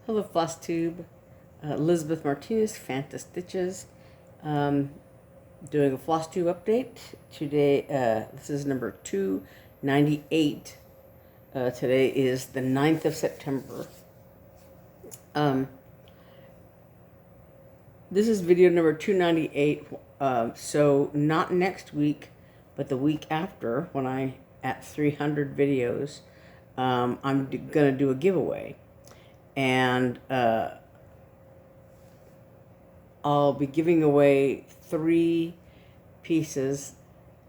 Hello, Flosstube. Elizabeth Martinez, phantastitches. Doing a Flosstube update. Today, this is number 298. Today is the 9th of September. This is video number 298. So not next week, but the week after, when I at 300 videos, I'm gonna do a giveaway. And I'll be giving away 3 pieces,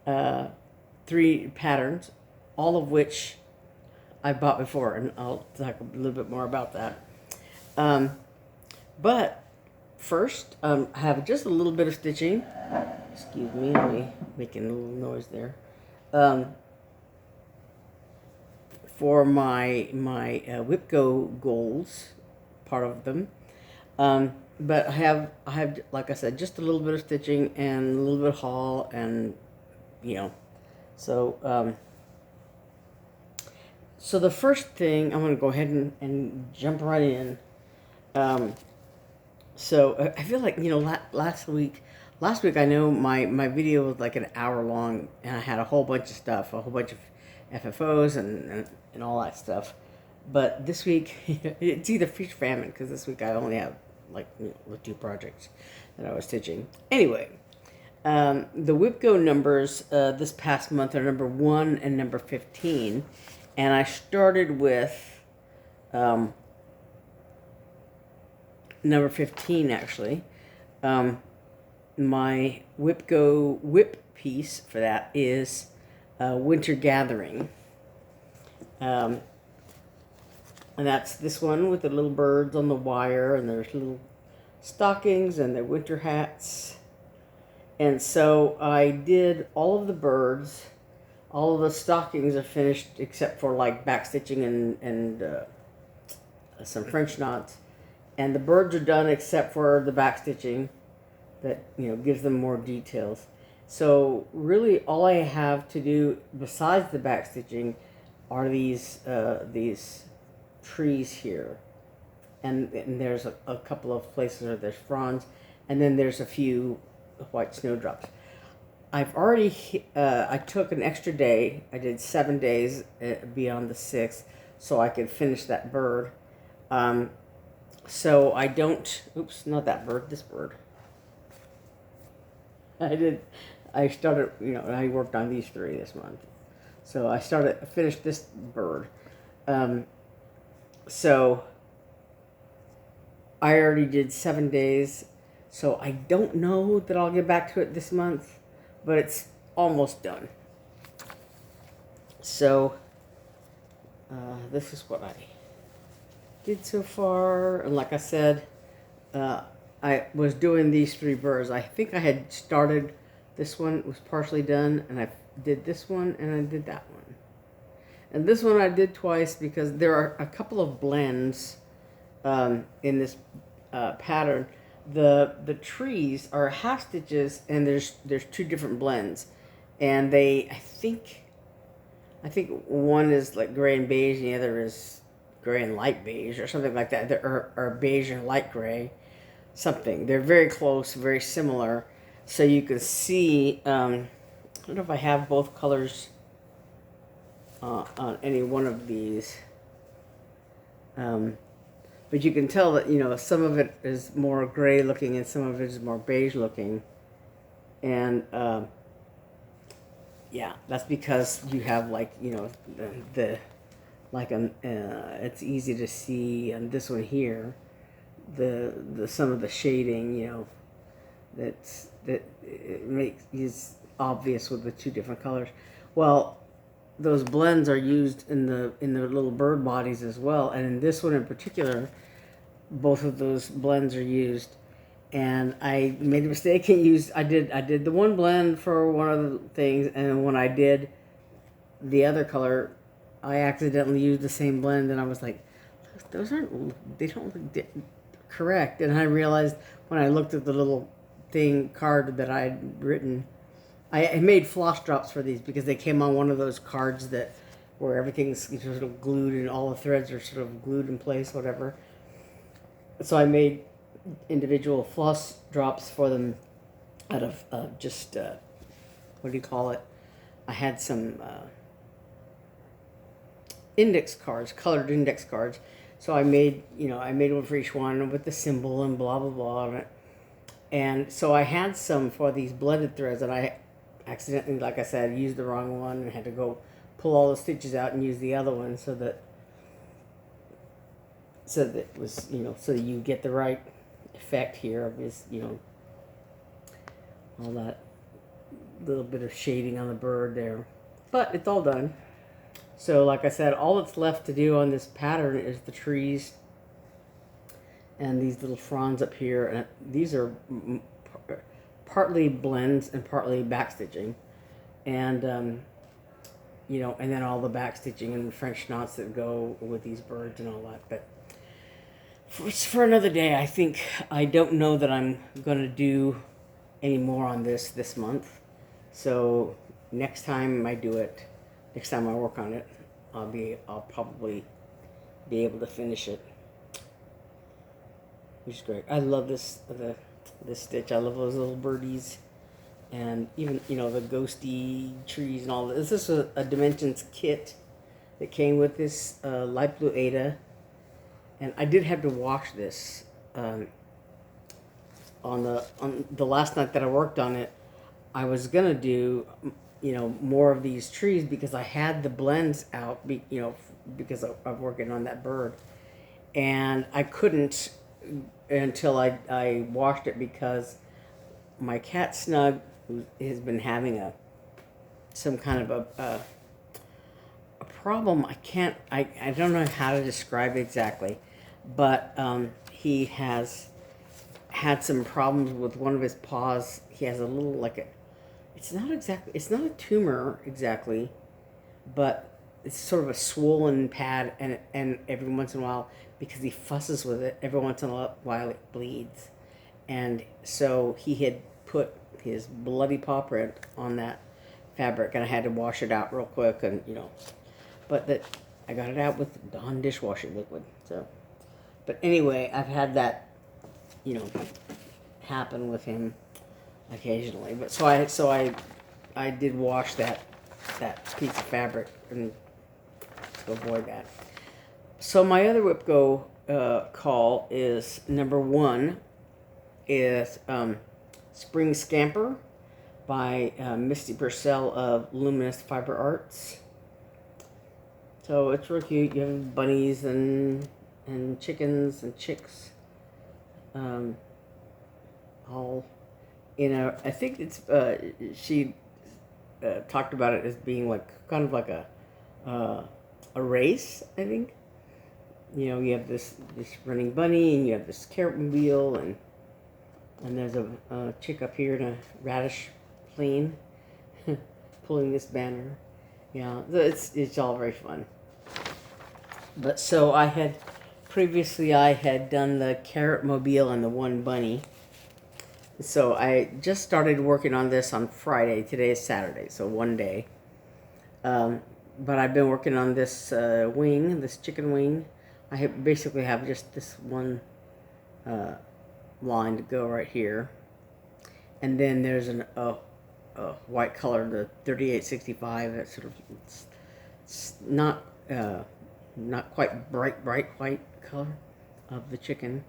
3 patterns, all of which I bought before, and I'll talk a little bit more about that. But first, I have just a little bit of stitching. Excuse me, I'm making a little noise there. For my WIPGO goals, part of them. But I have, like I said, just a little bit of stitching and a little bit of haul, and so so the first thing I'm going to go ahead and jump right in. So I feel like last week I know my video was like an hour long, and I had a whole bunch of stuff, a whole bunch of FFOs and all that stuff. But this week, it's either feast or famine, because this week I only have like 2 projects that I was stitching. Anyway, the WIPGO numbers this past month are number 1 and number 15. And I started with number 15, actually. My WIPGO whip piece for that is Winter Gathering. And that's this one with the little birds on the wire, and there's little stockings and their winter hats. And so I did all of the birds. All of the stockings are finished except for like back stitching and some French knots. And the birds are done except for the back stitching that gives them more details. So really all I have to do besides the back stitching are these trees here, and there's a couple of places where there's fronds, and then there's a few white snowdrops. I've already I took an extra day. I did 7 days beyond the 6th, so I could finish that bird. So I don't. Oops, not that bird. This bird. I started. I worked on these 3 this month, so I finished this bird. So I already did 7 days, so I don't know that I'll get back to it this month, but it's almost done. So this is what I did so far. And like I said, I was doing these 3 birds. I think I had started this one, it was partially done, and I did this one and I did that one. And this one I did twice because there are a couple of blends in this pattern. The trees are half stitches, and there's 2 different blends, and I think one is like gray and beige, and the other is gray and light beige, or something like that. Or beige and light gray, something. They're very close, very similar. So you can see. I don't know if I have both colors on any one of these, but you can tell that some of it is more gray looking and some of it is more beige looking, and yeah, that's because you have like the it's easy to see on this one here the some of the shading that it makes is obvious with the 2 different colors. Well, those blends are used in the little bird bodies as well, and in this one in particular, both of those blends are used. And I made a mistake and I did the one blend for one of the things, and when I did the other color, I accidentally used the same blend, and I was like, they don't look correct. And I realized when I looked at the little card that I had written, I made floss drops for these because they came on one of those cards where everything's sort of glued and all the threads are sort of glued in place, whatever. So I made individual floss drops for them out of just, what do you call it? I had some index cards, colored index cards. So I made, I made one for each one with the symbol and blah, blah, blah on it. And so I had some for these blended threads, and I accidentally, like I said, used the wrong one and had to go pull all the stitches out and use the other one so that it was, so that you get the right effect here of this, all that little bit of shading on the bird there. But it's all done. So like I said, all that's left to do on this pattern is the trees and these little fronds up here. And these are partly blends and partly backstitching. And, and then all the backstitching and French knots that go with these birds and all that. But for another day, I don't know that I'm going to do any more on this month. So next time I work on it, I'll probably be able to finish it, which is great. I love this stitch. I love those little birdies, and even the ghosty trees and all that. This is a Dimensions kit that came with this light blue Ada, and I did have to wash this on the last night that I worked on it. I was gonna do more of these trees because I had the blends out, because I'm working on that bird, and I couldn't until I washed it because my cat Snug has been having some kind of a problem. I don't know how to describe it exactly, but he has had some problems with one of his paws. He has a little it's not a tumor exactly, but it's sort of a swollen pad, and every once in a while, because he fusses with it, every once in a while it bleeds. And so he had put his bloody paw print on that fabric, and I had to wash it out real quick, and but I got it out with Dawn dishwashing liquid. So, but anyway, I've had that happen with him occasionally. But so I did wash that piece of fabric and to avoid that. So my other WIPGO call is number 1 is Spring Scamper by Misty Pursel of Luminous Fiber Arts. So it's real cute. You have bunnies and chickens and chicks, all I think it's she talked about it as being kind of like a race. I think you have this running bunny, and you have this carrot wheel, and there's a chick up here in a radish plain pulling this banner. Yeah, it's all very fun. But so previously I had done the carrot mobile and the one bunny. So I just started working on this on Friday. Today is Saturday, so one day. But I've been working on this wing, this chicken wing. I basically have just this one line to go right here. And then there's a white color, the 3865. That's sort of it's not quite bright white color of the chicken.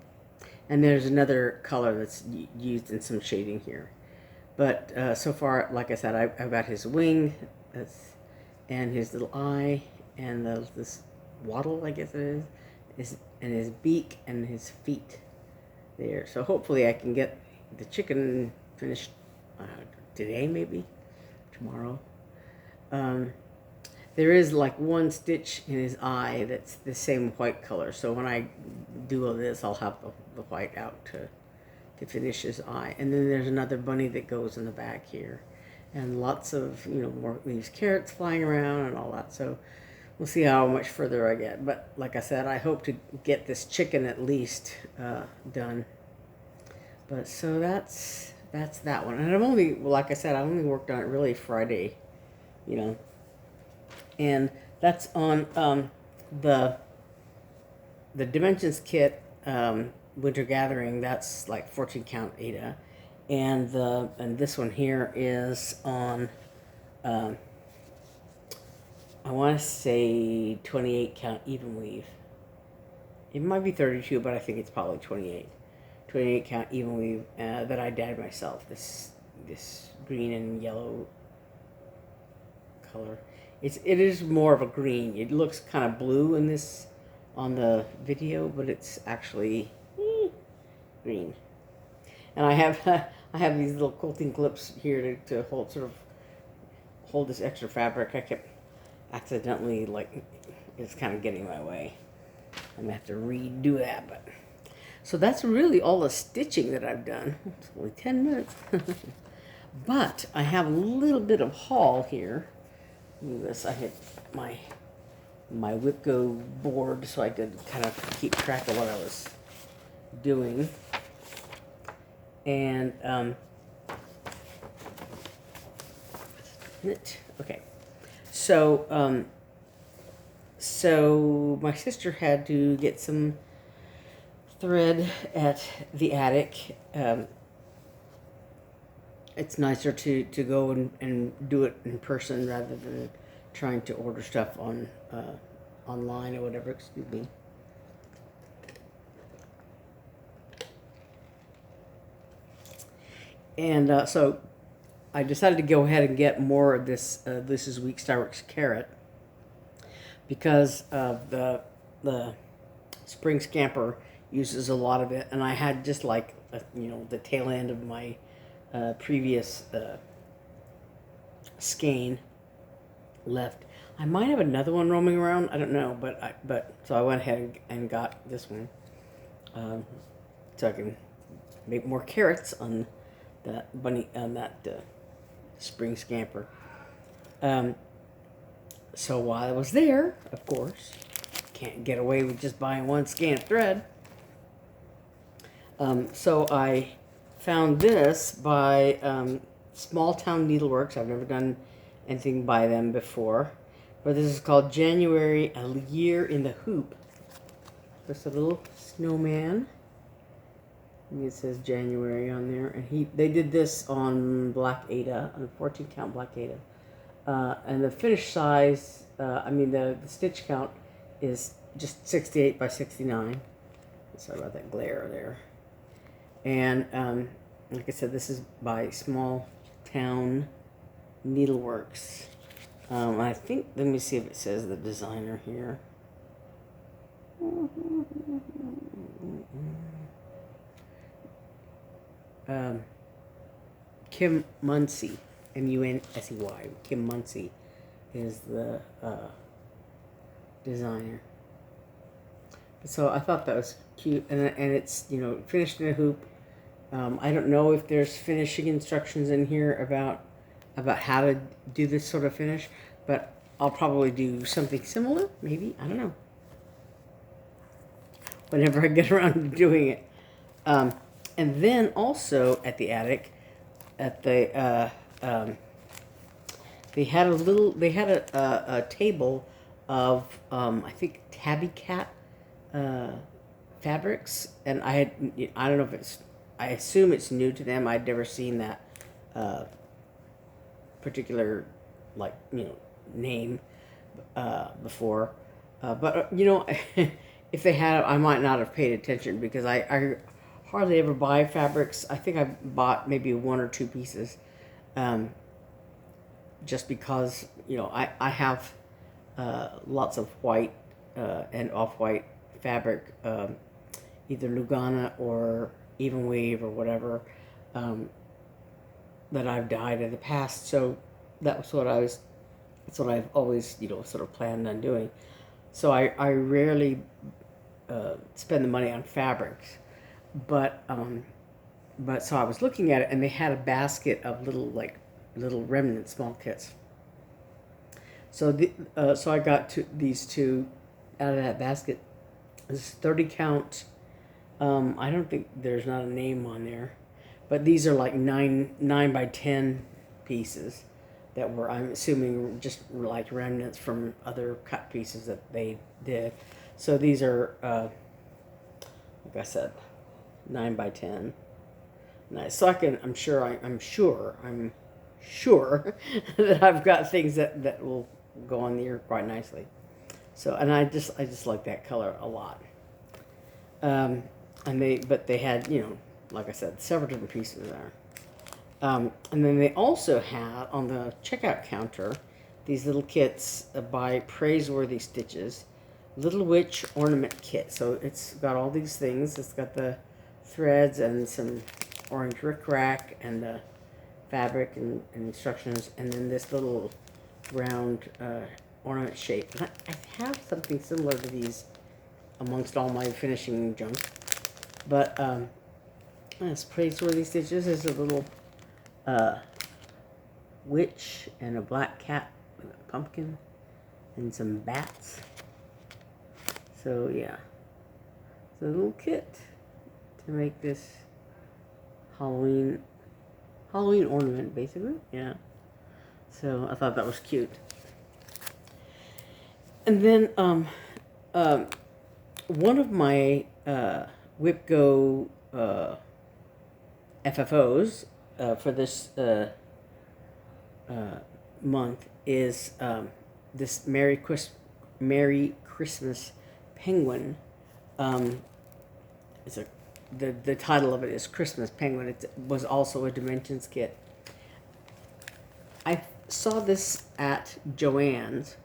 And there's another color that's used in some shading here. But so far, like I said, I've got his wing, and his little eye, and this wattle, I guess it is, and his beak and his feet there. So hopefully I can get the chicken finished today, maybe tomorrow. There is one stitch in his eye that's the same white color. So when I do all this, I'll have the white out to finish his eye. And then there's another bunny that goes in the back here. And lots of, more these carrots flying around and all that. So we'll see how much further I get. But like I said, I hope to get this chicken at least done. But so that's that one. And like I said, I only worked on it really Friday, And that's on the Dimensions kit. Winter Gathering, that's like 14 count Ada, and this one here is on, I want to say 28 count even weave. It might be 32, but I think it's probably 28. 28 count even weave that I dyed myself. This green and yellow color. It is more of a green. It looks kind of blue in this on the video, but it's actually green. And I have these little quilting clips here to hold this extra fabric. I kept accidentally, like, it's kind of getting in my way. I'm gonna have to redo that, but so that's really all the stitching that I've done. It's only 10 minutes. But I have a little bit of haul here. Look at this. I had my WIPGO board so I could kind of keep track of what I was doing. And okay. So so my sister had to get some thread at the attic. It's nicer to go and do it in person rather than trying to order stuff on online or whatever. Excuse me. And so I decided to go ahead and get more of this. This is Week Starworks carrot because the spring scamper uses a lot of it, and I had just like the tail end of my previous skein left. I might have another one roaming around. I don't know, but so I went ahead and got this one, so I can make more carrots on that spring scamper. So while I was there, of course, can't get away with just buying one skein of thread. So I found this by Small Town Needleworks. I've never done anything by them before, but this is called January, a Year in the Hoop. Just a little snowman. It says January on there, and they did this on Black Ada, on 14 count Black Ada, and the finished size, the stitch count is just 68 by 69. Sorry about that glare there. And like I said, this is by Small Town Needleworks. I think, let me see if it says the designer here. Kim Munsey, M-U-N-S-E-Y. Kim Munsey is the designer. So I thought that was cute, and it's finished in a hoop. I don't know if there's finishing instructions in here about how to do this sort of finish, but I'll probably do something similar, maybe. I don't know. Whenever I get around to doing it. And then also at the attic, they had a table of I think tabby cat fabrics, and I don't know if I assume it's new to them. I'd never seen that particular name before, but if they had, I might not have paid attention because I hardly ever buy fabrics. I think I bought maybe one or two pieces, just because I have lots of white and off-white fabric, either Lugana or even weave or whatever, that I've dyed in the past. So that's what I've always sort of planned on doing. So I rarely spend the money on fabrics. But so I was looking at it, and they had a basket of little remnant small kits. So so I got these two out of that basket. This is 30 count. I don't think there's not a name on there, but these are like 9 by 10 pieces that were, I'm assuming, just like remnants from other cut pieces that they did. So these are, like I said, 9 by 10. Nice. So I'm sure that I've got things that will go on the ear quite nicely. So, and I just like that color a lot. But they had, like I said, several different pieces there. And then they also had on the checkout counter these little kits by Praiseworthy Stitches, Little Witch Ornament Kit. So it's got all these things. It's got the threads and some orange rickrack and the fabric and instructions, and then this little round ornament shape. And I have something similar to these amongst all my finishing junk. But this Praiseworthy Stitches is a little witch and a black cat with a pumpkin and some bats. So yeah, it's a little kit to make this Halloween ornament, basically. Yeah. So I thought that was cute. And then one of my WIPGO FFOs for this month is this Merry Christmas Penguin. It's the title of it is Christmas Penguin. It was also a Dimensions kit. I saw this at Joann's,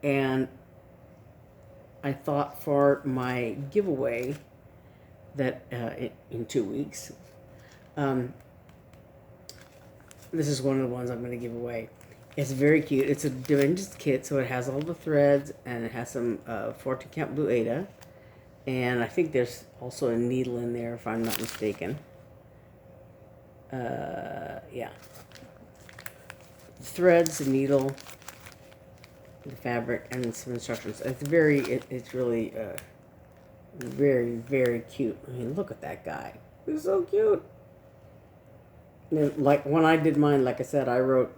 and I thought for my giveaway that in 2 weeks, this is one of the ones I'm going to give away. It's very cute. It's a Dimensions kit, so it has all the threads, and it has some 14 count blue Ada, and I think there's also a needle in there if I'm not mistaken. Yeah. Threads, the needle, the fabric, and some instructions. It's really very, very cute. I mean, look at that guy. He's so cute. And like when I did mine, like I said, I wrote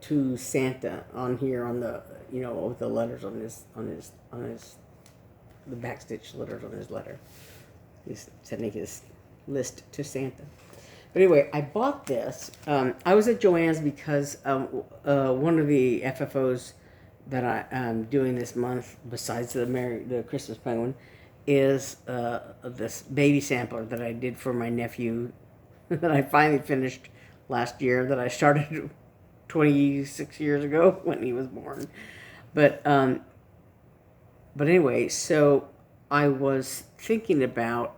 to Santa on here on the, with the letters on his the backstitch letters on his letter. He's sending his list to Santa. But anyway, I bought this. I was at Joann's because one of the FFOs that I'm doing this month, besides the Christmas Penguin, is this baby sampler that I did for my nephew that I finally finished last year, that I started 26 years ago when he was born. But anyway, so I was thinking about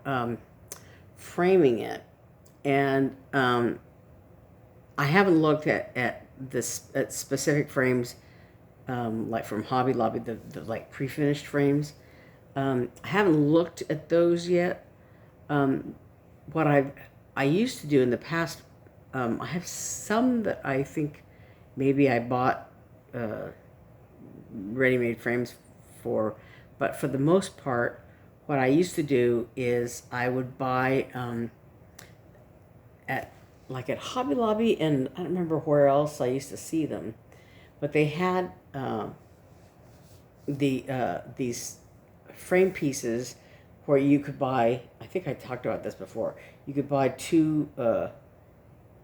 framing it, and I haven't looked at specific frames like from Hobby Lobby, the like pre-finished frames. I haven't looked at those yet. What I used to do in the past, I have some that I think maybe I bought ready-made frames for, but for the most part, what I used to do is I would buy at Hobby Lobby, and I don't remember where else I used to see them, but they had these frame pieces where you could buy, I think I talked about this before, you could buy two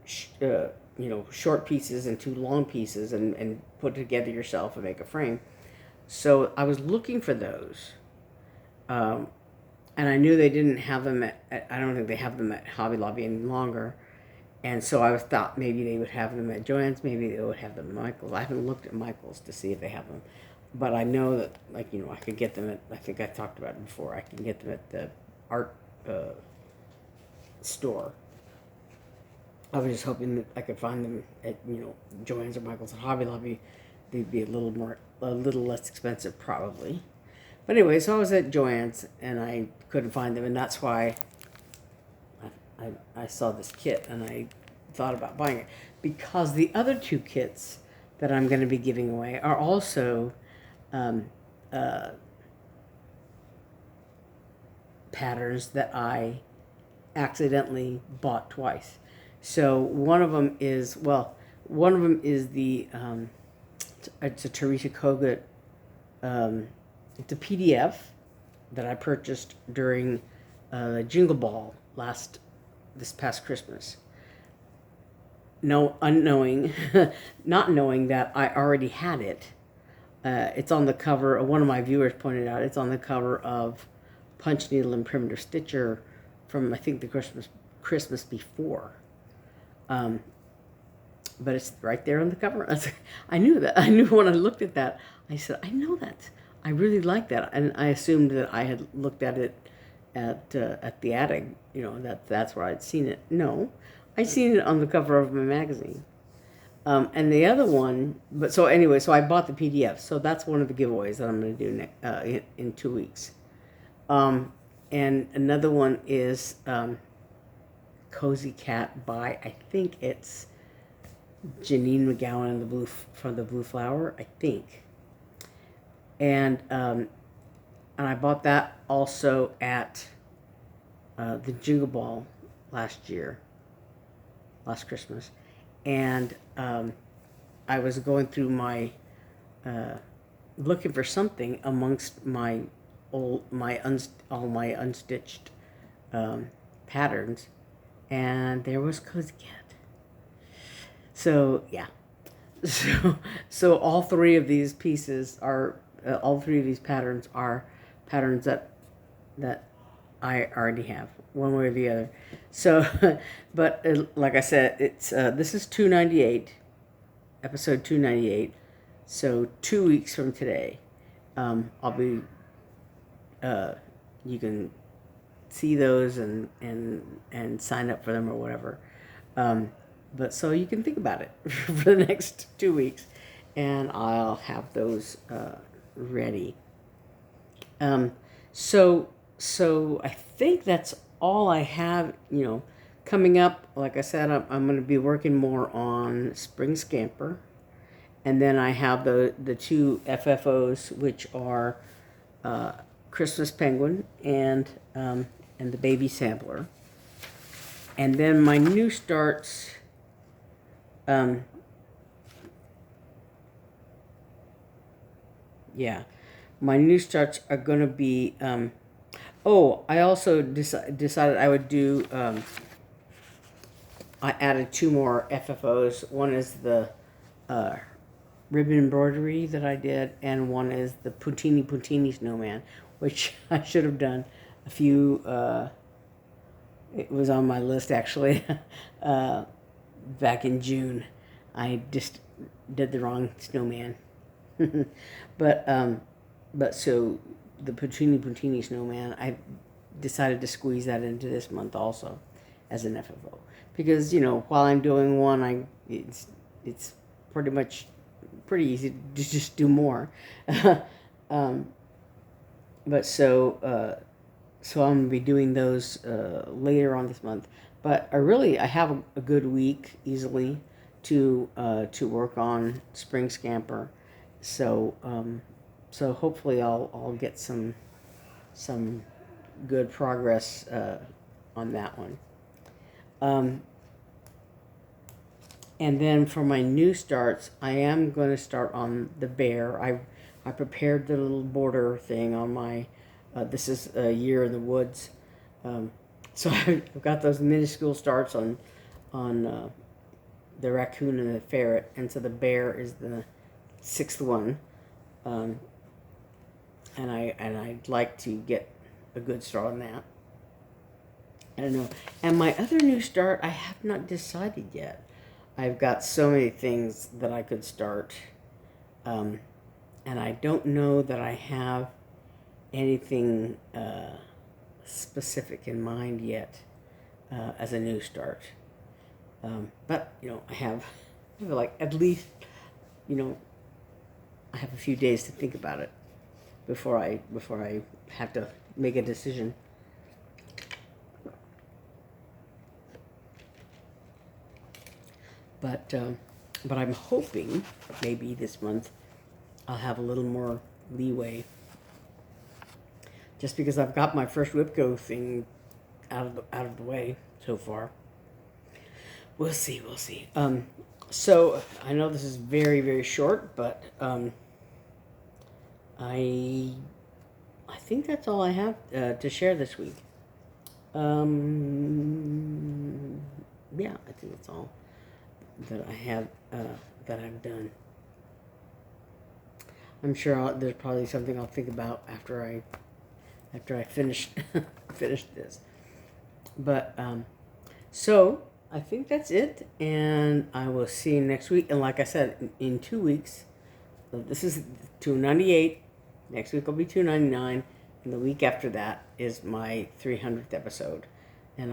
short pieces and two long pieces and put together yourself and make a frame. So I was looking for those, and I knew they didn't have them I don't think they have them at Hobby Lobby any longer, and so I thought maybe they would have them at Joann's, maybe they would have them at Michael's. I haven't looked at Michael's to see if they have them, but I know that, I could get them at, I think I talked about it before, I can get them at the art store. I was just hoping that I could find them at, Joann's or Michael's. At Hobby Lobby, they'd be a little less expensive probably. But anyway, so I was at Joann's and I couldn't find them, and that's why I saw this kit and I thought about buying it, because the other two kits that I'm going to be giving away are also patterns that I accidentally bought twice. So one of them is the it's a Teresa Kogut, it's a PDF, that I purchased during Jingle Ball this past Christmas. No, unknowing, not knowing that I already had it. It's on the cover. One of my viewers pointed out it's on the cover of Punch Needle and Primitive Stitcher from I think the Christmas before. But it's right there on the cover. I knew that. I knew when I looked at that. I said, I know that. I really like that, and I assumed that I had looked at it at the attic. You know, that's where I'd seen it. No, I seen it on the cover of my magazine. And the other one, but so anyway, so I bought the PDF. So that's one of the giveaways that I'm going to do in 2 weeks. And another one is Cozy Cat by, I think it's Janine McGowan and from the Blue Flower, I think. And I bought that also at the Jingle Ball last Christmas. And I was going through my looking for something amongst all my unstitched patterns, and there was Cozy Cat. So yeah, so all three of these pieces are all three of these patterns are patterns that I already have, one way or the other. So, but like I said, it's this is 298, episode 298. So 2 weeks from today, I'll be. You can see those and sign up for them or whatever. But so you can think about it for the next 2 weeks, and I'll have those ready. So I think that's all I have, coming up. Like I said, I'm going to be working more on Spring Scamper. And then I have the two FFOs, which are Christmas Penguin and the Baby Sampler. And then my new starts, my new starts are going to be, I also decided I would do, I added two more FFOs. One is the ribbon embroidery that I did, and one is the Puntini snowman, which I should have done a few, it was on my list actually, back in June. I just did the wrong snowman. But so the Puntini snowman, I decided to squeeze that into this month also as an FFO, because while I'm doing one, it's pretty easy to just do more. But so I'm gonna be doing those later on this month. But I have a good week easily to work on Spring Scamper. So hopefully I'll get some good progress on that one. And then for my new starts, I am going to start on the bear. I prepared the little border thing on my, this is a Year in the Woods. So I've got those minuscule starts on the raccoon and the ferret, and so the bear is the sixth one. And I'd like to get a good start on that. I don't know. And my other new start, I have not decided yet. I've got so many things that I could start. And I don't know that I have anything specific in mind yet as a new start. But, I have like at least, I have a few days to think about it before I have to make a decision. But I'm hoping maybe this month I'll have a little more leeway, just because I've got my first WIPGO thing out of the way so far. We'll see. So I know this is very, very short, but I I think that's all I have to share this week. Yeah, I think that's all that I have that I've done. I'm sure there's probably something I'll think about after I finish finish this. But so I think that's it, and I will see you next week. And like I said, in 2 weeks, this is 298. Next week will be 299, and the week after that is my 300th episode, and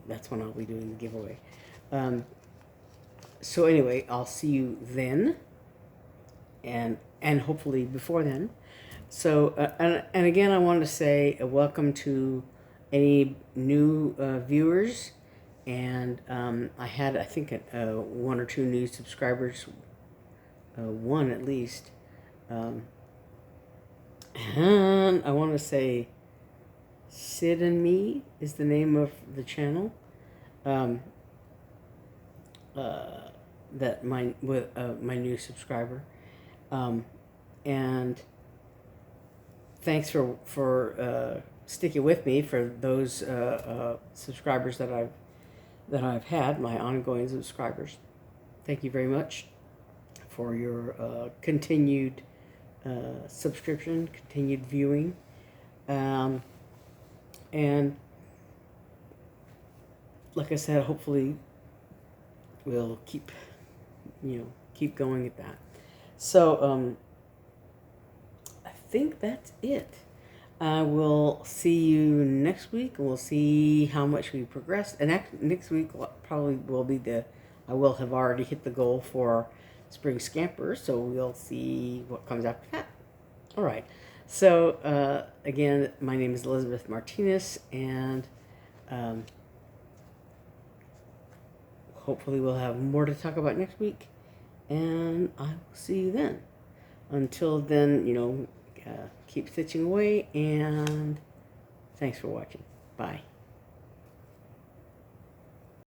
that's when I'll be doing the giveaway. So anyway, I'll see you then, and hopefully before then. So and again, I want to say welcome to any new viewers, and I think one or two new subscribers, one at least. And I want to say Sid and Me is the name of the channel. That my new subscriber, and thanks for sticking with me, for those subscribers that I've had, my ongoing subscribers. Thank you very much for your continued subscription, continued viewing, and like I said, hopefully we'll keep going at that. So I think that's it. I will see you next week, and we'll see how much we progressed. And next week probably will be I will have already hit the goal for Spring Scamper, so we'll see what comes after that. All right. So again, my name is Elizabeth Martinez, and hopefully we'll have more to talk about next week, and I will see you then. Until then, keep stitching away, and thanks for watching. Bye.